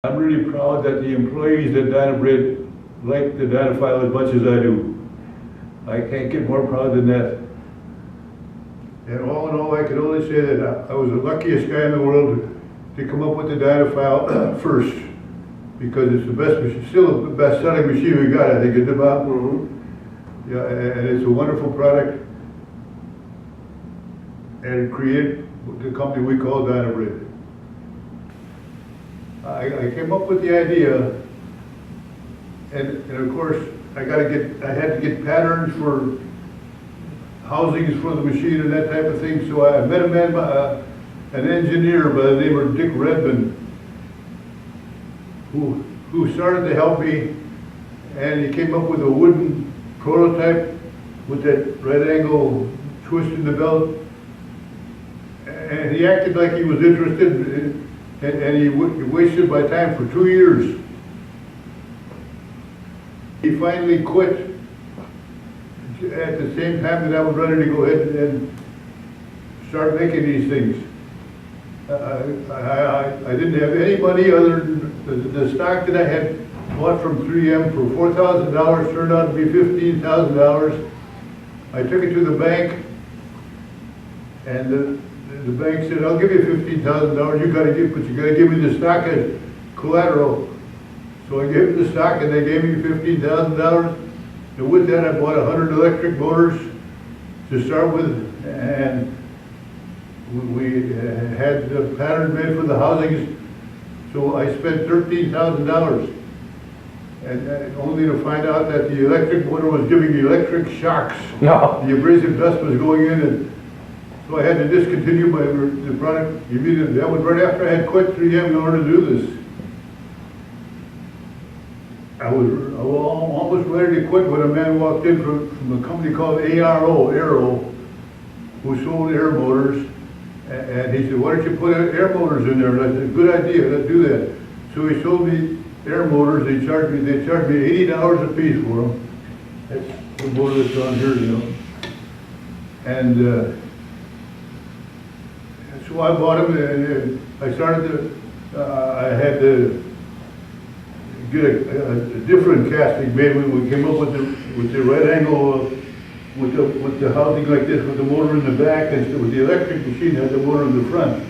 I'm really proud that the employees at Dynabrade like the Dynafile as much as I do. I can't get more proud than that. And all in all, I can only say that I was the luckiest guy in the world to come up with the Dynafile first, because it's the best machine, still the best-selling machine we got, I think, isn't it, Bob? Mm-hmm. Yeah, and it's a wonderful product, and it created the company we call Dynabrade. I came up with the idea, and of course, I had to get patterns for housings for the machine and that type of thing. So I met an engineer by the name of Dick Redmond, who started to help me, and he came up with a wooden prototype with that right angle twist in the belt, and he acted like he was interested. And he wasted my time for 2 years. He finally quit at the same time that I was ready to go ahead and start making these things. I didn't have any money other than the stock that I had bought from 3M for $4,000 turned out to be $15,000. I took it to the bank, and the bank said, "I'll give you $15,000. But you got to give me the stock as collateral." So I gave them the stock, and they gave me $15,000. And with that, I bought 100 electric motors to start with, and we had the pattern made for the housings. So I spent $13,000, and only to find out that the electric motor was giving me electric shocks. No. The abrasive dust was going in, and so I had to discontinue the product immediately. That was right after I had quit 3M in order to do this. I was almost ready to quit when a man walked in from a company called Aero, who sold air motors, and he said, "Why don't you put air motors in there?" And I said, "Good idea, let's do that." So he sold me air motors. They charged me $80 a piece for them. That's the motor that's on here, you know. And so I bought them, and I started I had to get a different casting made when we came up with the right angle, with the housing like this, with the motor in the back, and with the electric machine had the motor in the front.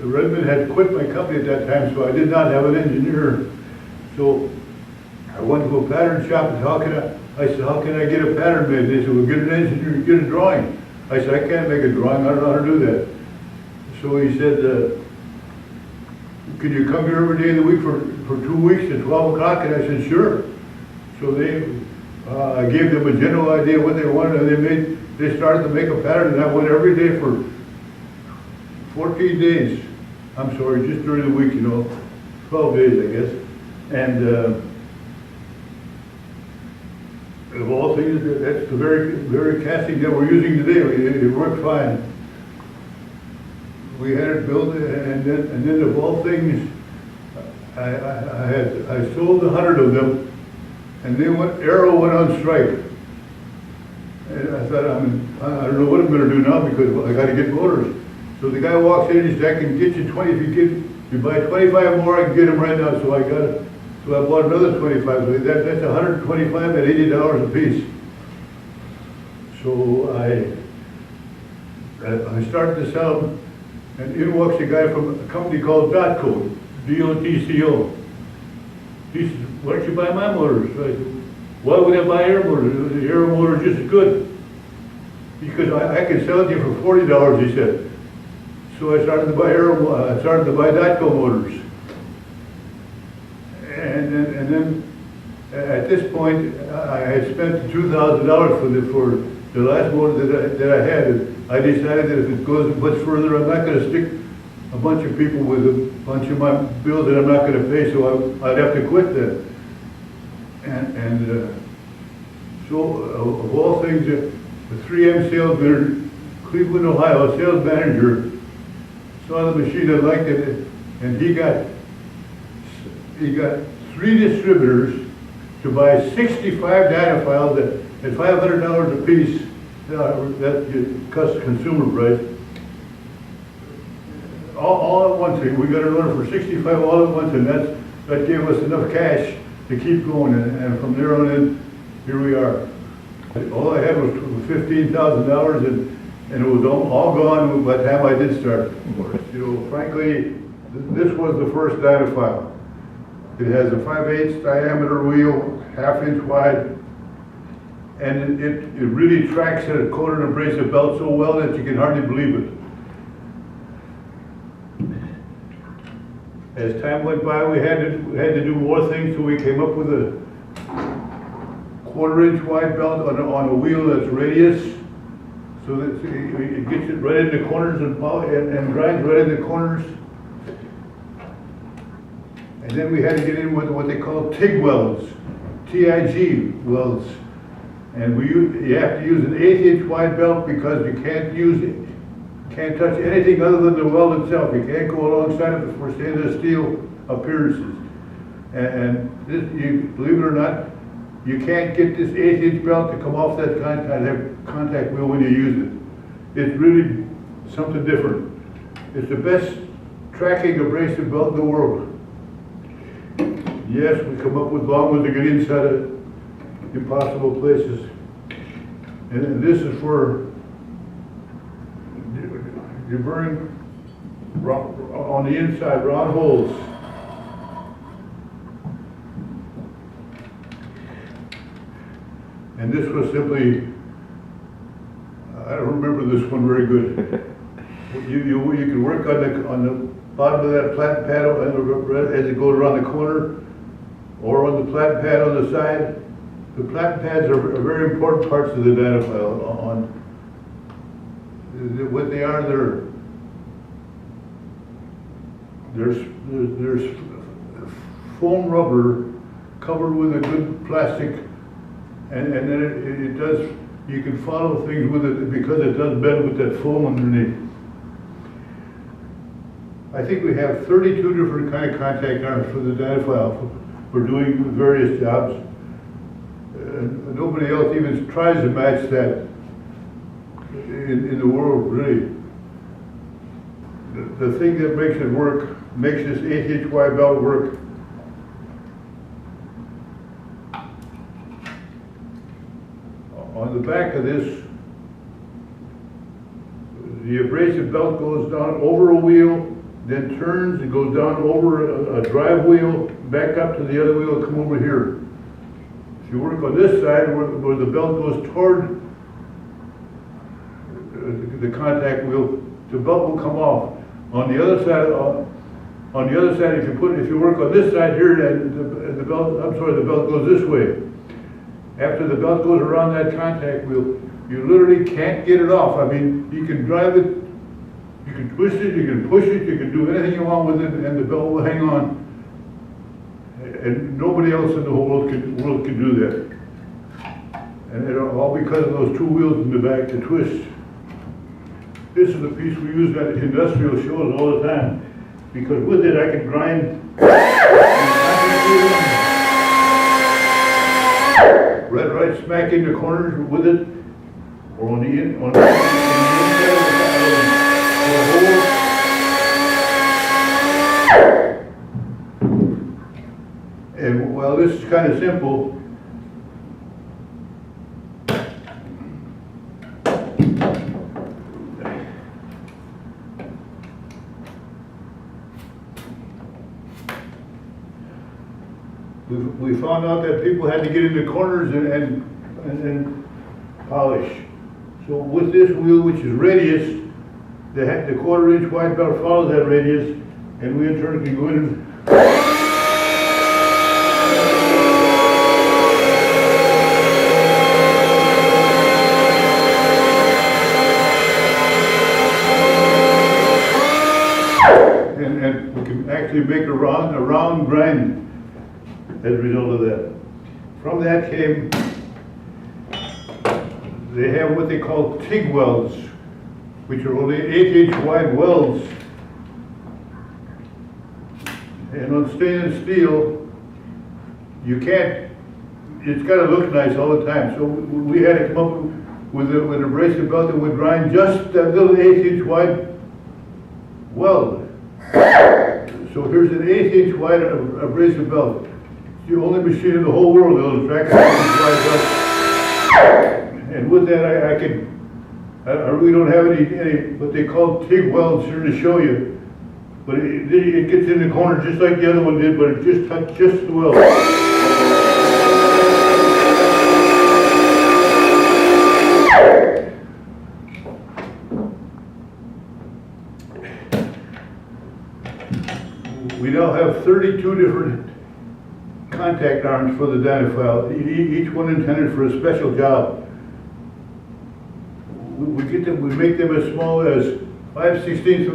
Redmond had quit my company at that time, so I did not have an engineer. So I went to a pattern shop and I said, "How can I get a pattern made?" They said, "Well, get an engineer, get a drawing." I said, "I can't make a drawing, I don't know how to do that." So he said, "Can you come here every day of the week for 2 weeks at 12 o'clock? And I said, "Sure." So I gave them a general idea what they wanted, and they started to make a pattern, and I went every day for 14 days. I'm sorry, just during the week, 12 days, I guess. And of all things, that's the very casting that we're using today. It worked fine. We had it built, and then of all things, I sold 100 of them, and then Aero went on strike. And I thought, I don't know what I'm going to do now, because I got to get motors. So the guy walks in, he said, "I can get you 20 if you buy 25 more. I can get them right now." So I got it. So I bought another 25. So that's 125 at $80 a piece. So I started to sell them, and in walks a guy from a company called Dotco, D-O-T-C-O. He said, "Why don't you buy my motors?" So I said, "Why would I buy air motors? The air motor is just as good." Because I can sell it to you for $40, he said. So I started to buy Dotco motors. And then at this point, I had spent $2,000 for the last motor that I had. And I decided that if it goes much further, I'm not going to stick a bunch of people with a bunch of my bills that I'm not going to pay, so I'd have to quit then. So of all things, the 3M salesman, Cleveland, Ohio, sales manager, saw the machine and liked it, and he got 3 distributors to buy 65 Dynafiles at $500 a piece. That cost consumer price, all at once. We got an order for 65 all at once, and that gave us enough cash to keep going, and from there on in, here we are. All I had was $15,000, and it was all gone by the time I did start. You know, frankly, this was the first Dynafile. It has a 5/8 diameter wheel, 1/2 inch wide, and it really tracks a coated and abrasive belt so well that you can hardly believe it. As time went by, we had to do more things, so we came up with a 1/4 inch wide belt on a wheel that's radius, so that it gets it right in the corners and grinds right in the corners. And then we had to get in with what they call TIG welds, TIG welds. And you have to use an 1/8 inch wide belt because you can't touch anything other than the weld itself. You can't go alongside of it for stainless steel appearances. And this, believe it or not, you can't get this 1/8 inch belt to come off that contact wheel when you use it. It's really something different. It's the best tracking abrasive belt in the world. Yes, we come up with long ones to get inside of impossible places. And this is for you burn on the inside round holes. And this was simply, I don't remember this one very good. You can work on the bottom of that flat pad as it goes around the corner, or on the flat pad on the side. The flat pads are very important parts of the Dynafile. What they are, there's foam rubber covered with a good plastic, and then it does, you can follow things with it because it does bend with that foam underneath. I think we have 32 different kind of contact arms for the Dynafile for doing various jobs. Nobody else even tries to match that in the world, really. The thing that makes it work, makes this 1/8 inch wide belt work, on the back of this, the abrasive belt goes down over a wheel, then turns and goes down over a drive wheel, back up to the other wheel, and come over here. If you work on this side where the belt goes toward the contact wheel, the belt will come off. On the other side, if you work on this side here, the belt goes this way. After the belt goes around that contact wheel, you literally can't get it off. I mean, you can drive it, you can twist it, you can push it, you can do anything you want with it, and the belt will hang on. And nobody else in the whole world can do that. And it all because of those two wheels in the back to twist. This is the piece we use at industrial shows all the time, because with it I can grind right smack in the corners with it, or on the inside of the hole. And well, this is kind of simple. We found out that people had to get in the corners and polish. So with this wheel, which is radius, the 1/4 inch wide belt follows that radius, and we in turn can go in and we can actually make a round grind as a result of that. From that came, they have what they call TIG welds, which are only 1/8 inch wide welds. And on stainless steel, you can't, it's got to look nice all the time. So we had to come up with an abrasive belt that would grind just that little 1/8 inch wide weld. So here's an 1/8" wide abrasive belt. It's the only machine in the whole world that'll track an 1/8" wide belt. And with that, I really don't have any what they call TIG welds here to show you. But it gets in the corner just like the other one did, but it just touched just the weld. We now have 32 different contact arms for the Dynafile, each one intended for a special job. We make them as small as 5/16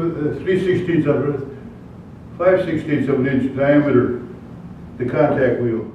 of an inch diameter, the contact wheel.